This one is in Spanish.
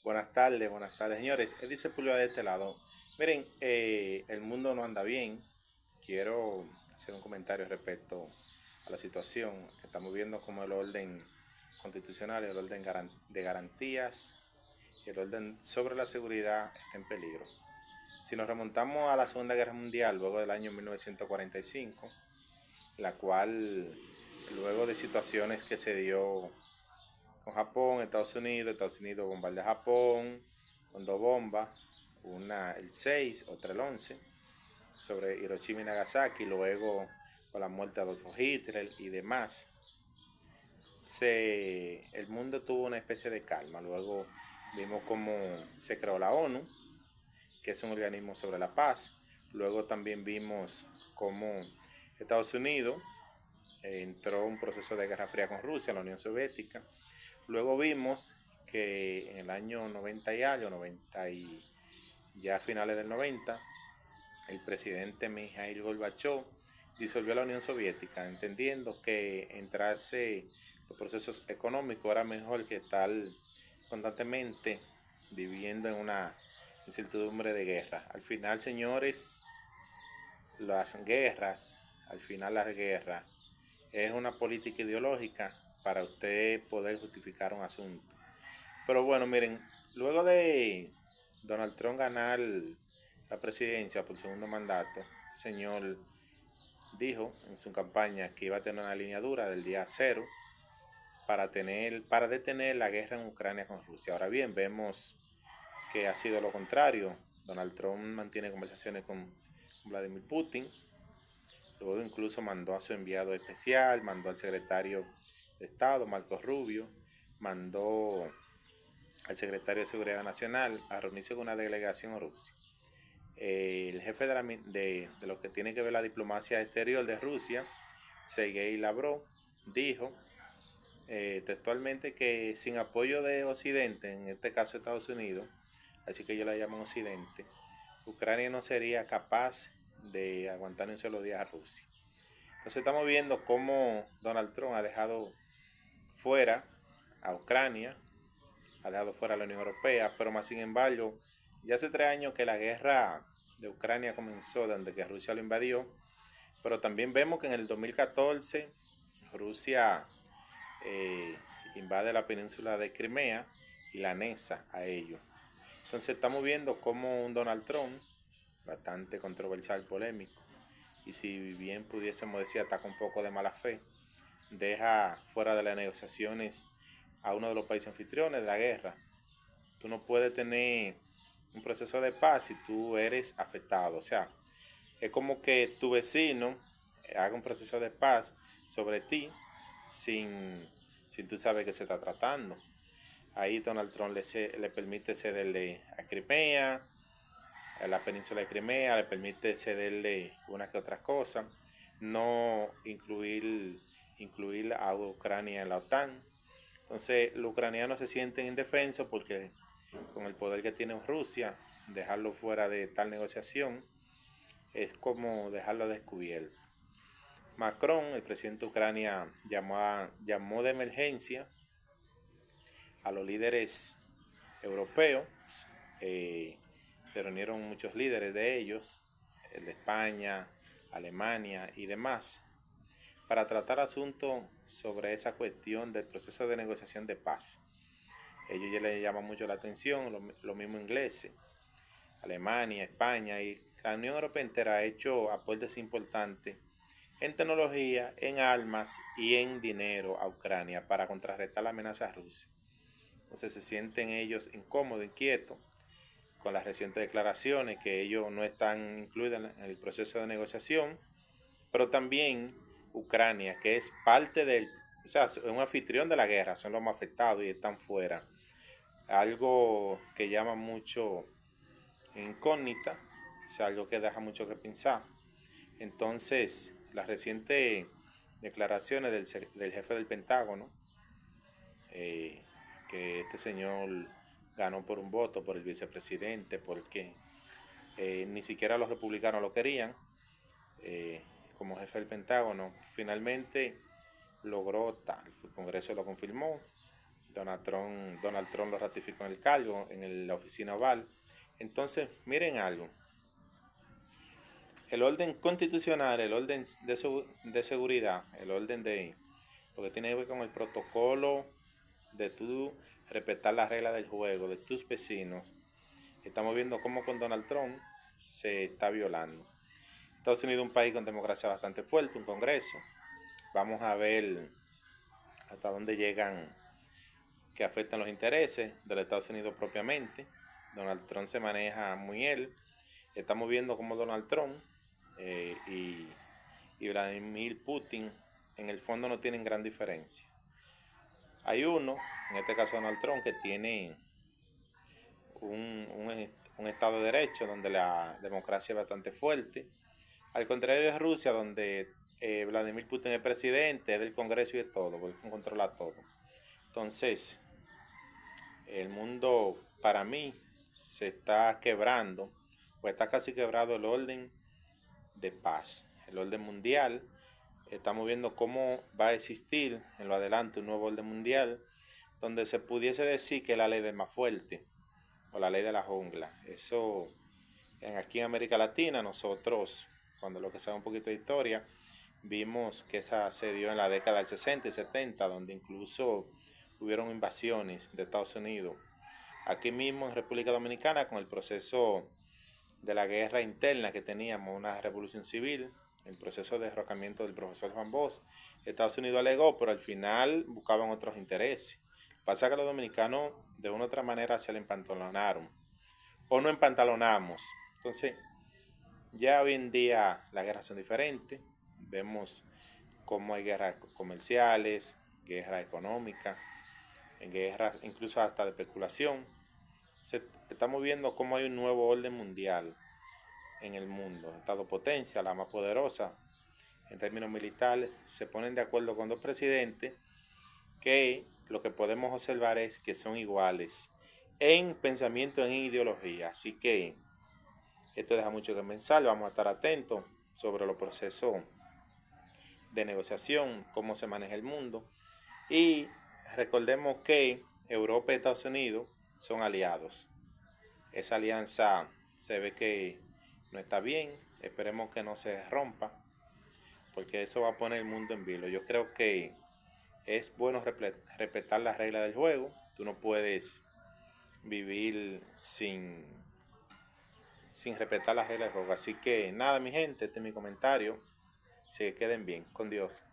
Buenas tardes, señores. Él dice Pulio de este lado. Miren, el mundo no anda bien. Quiero hacer un comentario respecto a la situación que estamos viendo como el orden constitucional, el orden de garantías y el orden sobre la seguridad está en peligro. Si nos remontamos a la Segunda Guerra Mundial, luego del año 1945, la cual, luego de situaciones que se dio con Japón, Estados Unidos bombardea Japón con dos bombas, una el 6, otra el 11, sobre Hiroshima y Nagasaki, luego con la muerte de Adolfo Hitler y demás, el mundo tuvo una especie de calma. Luego vimos cómo se creó la ONU, que es un organismo sobre la paz. Luego también vimos cómo Estados Unidos entró en un proceso de guerra fría con Rusia, la Unión Soviética. Luego vimos que en el año 90 y algo, 90 y ya a finales del 90, el presidente Mikhail Gorbachev disolvió la Unión Soviética, entendiendo que entrarse los procesos económicos era mejor que estar constantemente viviendo en una incertidumbre de guerra. Al final, señores, las guerras, las guerras es una política ideológica para usted poder justificar un asunto. Pero bueno, miren, luego de Donald Trump ganar la presidencia por segundo mandato, el señor dijo en su campaña que iba a tener una línea dura del día cero para detener la guerra en Ucrania con Rusia. Ahora bien, vemos que ha sido lo contrario. Donald Trump mantiene conversaciones con Vladimir Putin. Luego incluso mandó a su enviado especial, mandó al secretario de Estado, Marco Rubio, mandó al secretario de Seguridad Nacional a reunirse con una delegación rusa. El jefe de lo que tiene que ver la diplomacia exterior de Rusia, Sergei Lavrov, dijo textualmente que sin apoyo de Occidente, en este caso Estados Unidos, así que ellos la llaman Occidente, Ucrania no sería capaz de aguantar un solo día a Rusia. Entonces estamos viendo cómo Donald Trump ha dejado fuera a Ucrania, ha dejado fuera a la Unión Europea, pero más sin embargo, ya hace 3 años que la guerra de Ucrania comenzó, desde que Rusia lo invadió, pero también vemos que en el 2014 Rusia eh, invade la península de Crimea y la anexa a ello. Entonces estamos viendo cómo un Donald Trump, bastante controversial, polémico, y si bien pudiésemos decir hasta con un poco de mala fe, deja fuera de las negociaciones a uno de los países anfitriones de la guerra. Tú no puedes tener un proceso de paz si tú eres afectado. O sea, es como que tu vecino haga un proceso de paz sobre ti sin tú saber que se está tratando. Ahí Donald Trump le permite cederle a Crimea, a la península de Crimea, le permite cederle una que otra cosa, no incluir a Ucrania en la OTAN. Entonces los ucranianos se sienten indefensos porque con el poder que tiene Rusia, dejarlo fuera de tal negociación es como dejarlo descubierto. Macron, el presidente de Ucrania, llamó de emergencia a los líderes europeos. Se reunieron muchos líderes de ellos, el de España, Alemania y demás, para tratar asuntos sobre esa cuestión del proceso de negociación de paz. Ellos ya les llama mucho la atención, lo mismo ingleses, Alemania, España y la Unión Europea entera ha hecho aportes importantes en tecnología, en armas y en dinero a Ucrania para contrarrestar la amenaza rusa. Entonces se sienten ellos incómodos, inquietos con las recientes declaraciones que ellos no están incluidos en el proceso de negociación, pero también Ucrania, que es parte del, o sea, es un anfitrión de la guerra, son los más afectados y están fuera. Algo que llama mucho incógnita, es algo que deja mucho que pensar. Entonces, las recientes declaraciones del jefe del Pentágono, que este señor ganó por un voto por el vicepresidente, porque ni siquiera los republicanos lo querían, como jefe del Pentágono, finalmente logró tal, el Congreso lo confirmó, Donald Trump lo ratificó en el cargo, en la oficina Oval. Entonces, miren algo. El orden constitucional, el orden de seguridad, el orden de lo que tiene que ver con el protocolo de tú respetar las reglas del juego de tus vecinos, estamos viendo cómo con Donald Trump se está violando. Estados Unidos es un país con democracia bastante fuerte, un congreso. Vamos a ver hasta dónde llegan, que afectan los intereses de los Estados Unidos propiamente. Donald Trump se maneja muy él. Estamos viendo cómo Donald Trump y Vladimir Putin en el fondo no tienen gran diferencia. Hay uno, en este caso Donald Trump, que tiene un Estado de Derecho donde la democracia es bastante fuerte, al contrario de Rusia, donde Vladimir Putin es presidente, es del Congreso y de todo, porque controla todo. Entonces, el mundo para mí se está quebrando, o está casi quebrado el orden de paz, el orden mundial. Estamos viendo cómo va a existir en lo adelante un nuevo orden mundial donde se pudiese decir que es la ley del más fuerte o la ley de la jungla. Eso aquí en América Latina nosotros, cuando lo que sabe un poquito de historia, vimos que esa se dio en la década del 60 y 70, donde incluso hubieron invasiones de Estados Unidos. Aquí mismo en República Dominicana, con el proceso de la guerra interna que teníamos, una revolución civil, el proceso de derrocamiento del profesor Juan Bosch, Estados Unidos alegó, pero al final buscaban otros intereses. Pasa que los dominicanos de una u otra manera se le empantalonaron, o no empantalonamos. Entonces, ya hoy en día las guerras son diferentes, vemos cómo hay guerras comerciales, guerras económicas, guerras incluso hasta de especulación. Estamos viendo cómo hay un nuevo orden mundial en el mundo. Estado potencia, la más poderosa en términos militares, se ponen de acuerdo con dos presidentes que lo que podemos observar es que son iguales en pensamiento, en ideología. Así que esto deja mucho que pensar. Vamos a estar atentos sobre los procesos de negociación, cómo se maneja el mundo. Y recordemos que Europa y Estados Unidos son aliados. Esa alianza se ve que no está bien. Esperemos que no se rompa, porque eso va a poner el mundo en vilo. Yo creo que es bueno respetar las reglas del juego. Tú no puedes vivir sin respetar las reglas del juego. Así que nada, mi gente, este es mi comentario. Se queden bien. Con Dios.